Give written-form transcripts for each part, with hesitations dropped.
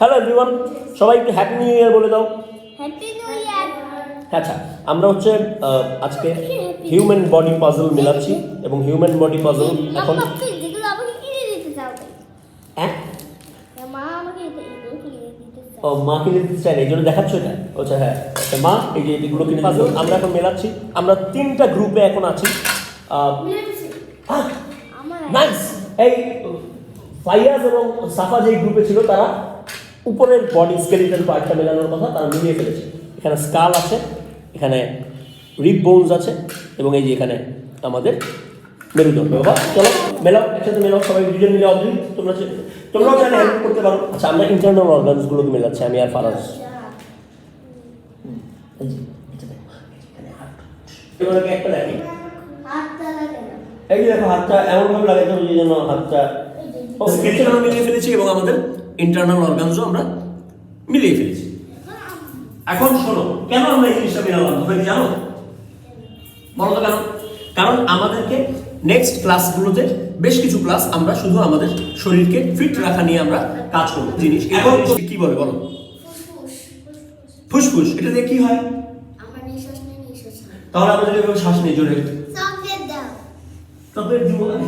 Hello everyone, সবাই একটু happy new year বলে দাও। Happy new year. আচ্ছা, আমরা হচ্ছে আজকে হিউম্যান বডি পাজল মেলাচ্ছি এবং হিউম্যান বডি পাজল এখন যেগুলো আমাকে কিনে দিতে চাও। হ্যাঁ, মা আমাকে এগুলো কিনে দিতে চায়। ও মা কিনে দিতে চাই, এই জন্য দেখাচ্ছ এটা। আচ্ছা হ্যাঁ, মা এই যে এগুলো কিনে পাজল আমরা এখন মেলাচ্ছি। আমরা 3টা গ্রুপে এখন আছি। নাইস। এই ফাইয়াজ এবং সাফা যে গ্রুপে ছিল তারা উপরের বডি স্কেলিটাল পার্টটা মেলানোর কথা তারা মিলিয়ে ফেলেছে। এখানে স্কাল আছে, এখানে রিব বোনস আছে এবং এই যে এখানে আমাদের মেরুদণ্ড। চলো মেলাও, একসাথে মেলাও, সবাই দুজন মিলে অবধি তোমরাও চাইলে হেল্প করতে পারো। আচ্ছা, আমরা ইন্টারনাল অর্গানসগুলোকে মেলাচ্ছি, আমি আর ফারাজ। একটা দেখি, এই যে দেখো হাতটা এমনভাবে লাগাতে হবে যেন হাতটা স্কেলিটাল আমরা মিলিয়ে ফেলেছি এবং আমাদের ইন্টারনাল অর্গানসও আমরা মিলিয়ে ফেলেছি। এখন শোনো, কেন আমরা এই জিনিসটা মেলালাম তোমরা কি জানো? বলো তো কেন? কারণ আমাদেরকে নেক্সট ক্লাসগুলোতে বেশ কিছু ক্লাস আমরা শুধু আমাদের শরীরকে ফিট রাখা নিয়ে আমরা কাজ করবো জিনিস। এখন কি বলে বলো? ফুসফুস। এটা দিয়ে কি হয়? আমরা নিঃশ্বাস নিই, নিঃশ্বাস নিই। তাহলে আমরা যদি এভাবে শ্বাস নিই জোরে, চকলেট দাও। তবে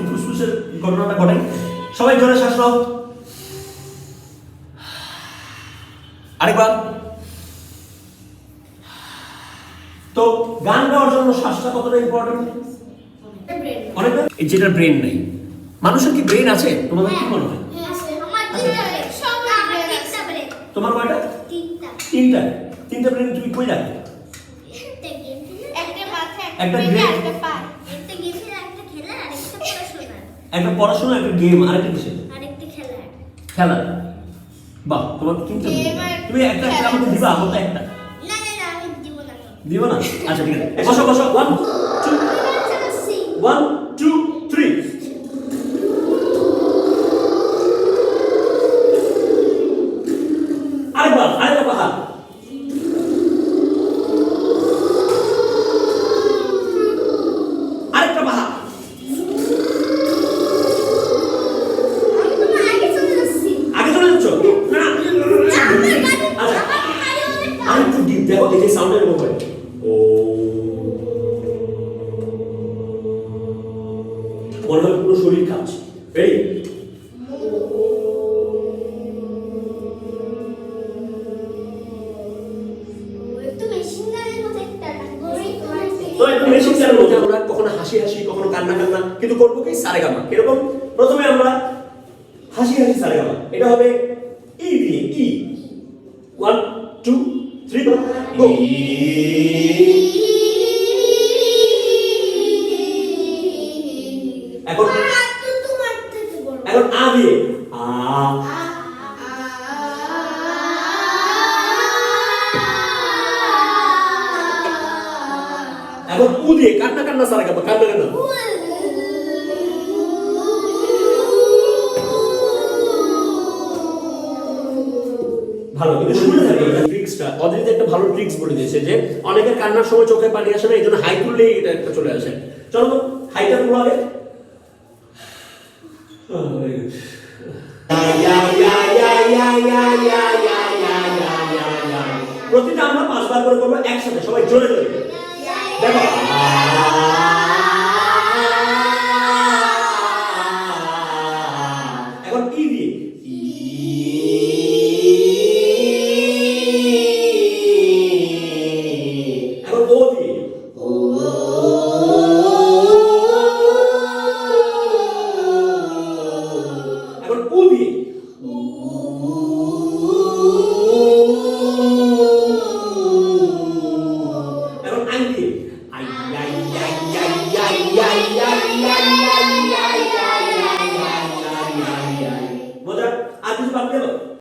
ফুসফুসের ঘটনাটা ঘটাই। সবাই জোরে শ্বাস নাও, আরেকবার। তো গান গাওয়ার জন্য শ্বাসটা কতটা ইম্পর্টেন্ট? অনেক। এই যেটা ব্রেন নেই, মানুষের কি ব্রেন আছে? তোমাদের কি মনে হয়? তোমার কয়টা? তিনটা ব্রেন। তুমি কই রাখো? একটা পড়াশোনা, একটা গেম, আরেকটা কিসে? খেলা। বাহ, তোমার তিনটা। তুমি একটা আমাকে দিবা? আমাকে একটা দিব না? আচ্ছা ঠিক আছে, বসো বসো। 1 2 3। আরেকবার কথা। আরেকটা বাহা। আগে চলে যাচ্ছ? না, আচ্ছা আমি একটু ডিপ দেখো, এই যে সাউন্ডের উপরে। মনে হয় পুরো শরীর কাঁপছে। রেডি? আমরা কখনো হাসি হাসি, কখনো কান্না কান্না, কিন্তু করবো কি সারেগামা। এরকম প্রথমে আমরা হাসি হাসি সারেগামা, এটা হবে ই দিয়ে। ই 1 2 3 গো। এখন আ দিয়ে। আ। এখন উ দিয়ে। কান্না কান্না সারেগামা, কান্না কান্না। ভালো, কিন্তু শুনে থাকে এটা ট্রিক্সটা। অদিত একটা ভালো ট্রিক্স বলে দিয়েছে যে অনেকের কান্নার সময় চোখে পানি আসে না, এই জন্য হাই তুললেই এটা একটা চলে আসে। চলো তো হাইটা তুলো আগে। প্রতিটা আমরা 5 বার করে করবো একসাথে, সবাই জোরে জোরে। দেখো, এখন ই দিয়ে। এখন ও দিয়ে। এখন উ দিয়ে।